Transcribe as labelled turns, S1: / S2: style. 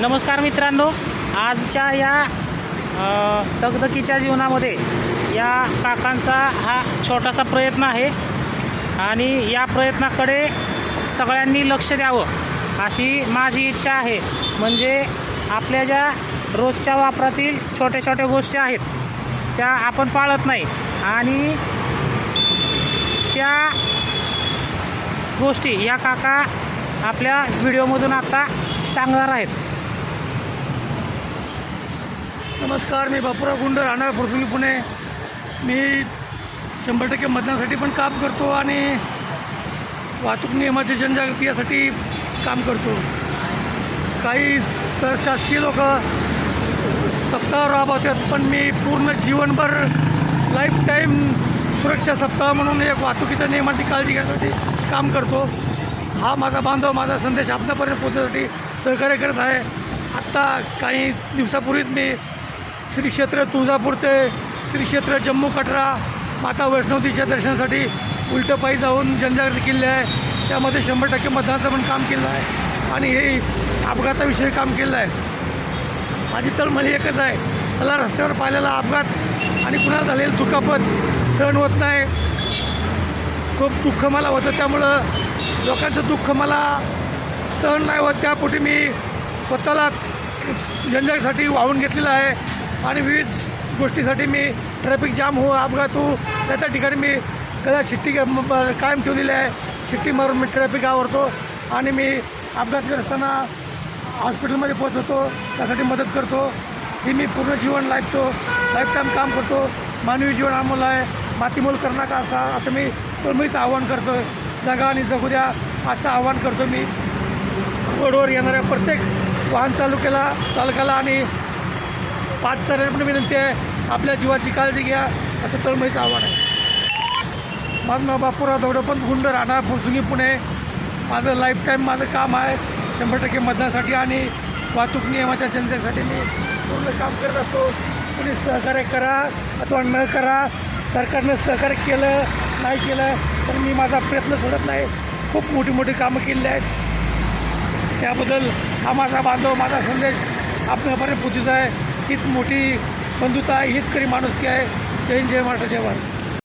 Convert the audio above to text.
S1: नमस्कार मित्रांनो, आजच्या या दगदगीच्या जीवनामध्ये या काकांचा हा छोटासा प्रयत्न आहे आणि या प्रयत्नाकडे सगळ्यांनी लक्ष द्यावं अशी माझी इच्छा आहे. म्हणजे आपल्या ज्या रोजच्या वापरातील छोट्या छोट्या गोष्टी आहेत त्या आपण पाळत नाही आणि त्या गोष्टी या काका आपल्या व्हिडिओमधून आता सांगणार आहेत.
S2: नमस्कार, मी बापूराव गुंड, राहणार फुरसुंगी, पुणे. मी 100% मतदानासाठी पण काम करतो आणि वाहतूक नियमाची जनजागृती यासाठी काम करतो. काही शासकीय लोक सप्ताह राबवतात, पण मी पूर्ण जीवनभर लाईफ टाईम सुरक्षा सप्ताह म्हणून एक वाहतुकीच्या नियमाची काळजी घेण्यासाठी काम करतो. हा माझा बांधव माझा संदेश आपल्यापर्यंत पोहोचण्यासाठी सहकार्य करत आहे. आत्ता काही दिवसापूर्वीच मी श्री क्षेत्र तुळजापूर ते श्री क्षेत्र जम्मू कटरा माता वैष्णोदेवीच्या दर्शनासाठी उलटं पायी जाऊन जनजागृती केली आहे. त्यामध्ये 100% मतदानाचं पण काम केलं आहे आणि हे अपघाताविषयी काम केलं आहे. माझी तळमळी एकच आहे, मला रस्त्यावर पाहिलेला अपघात आणि कुणाला झालेलं दुखापत सहन होत नाही. खूप दुःख मला होतं, त्यामुळं लोकांचं दुःख मला सहन नाही होत. त्यापोटी मी स्वतःला जनजागृतीसाठी वाहून घेतलेलं आहे आणि विविध गोष्टीसाठी मी ट्रॅफिक जाम हो, अपघात हो, त्या ठिकाणी मी कदा शिट्टी कायम ठेवलेली आहे. शिट्टी मारून मी ट्रॅफिक आवरतो आणि मी अपघात असताना हॉस्पिटलमध्ये पोहोचवतो, त्यासाठी मदत करतो. ही मी पूर्ण जीवन लाईफ टाईम काम करतो. मानवी जीवन अमूल्य आहे, मातीमोल करणं का असं मी तळमळीचं आव्हान करतो. जगा आणि जगू द्या असं आव्हान करतो मी. रोडवर येणाऱ्या प्रत्येक वाहन चालकाला आणि पादचाऱ्यांना पण विनंती आहे, आपल्या जीवाची काळजी घ्या असं तळमळीचं आव्हान आहे. माझं नाव बापूराव दगडोपंत गुंड, राहणार फुरसुंगी, पुणे. माझं लाईफ टाईम माझं काम आहे 100% मतदानासाठी आणि वाहतूक नियमाच्या जनतेसाठी मी पूर्ण काम करत असतो. कुणी सहकार्य करा अथवा न करा, सरकारनं सहकार्य केलं नाही केलं तर मी माझा प्रयत्न सोडत नाही. खूप मोठी मोठी कामं केलेली आहेत, त्याबद्दल हा माझा बांधव माझा संदेश आपल्यापर्यंत पोचत आहे. हीच मोठी बंधुता आहे, हीच खरी माणुसकी आहे. जय हिंद, जय महाराष्ट्र, जय भारत.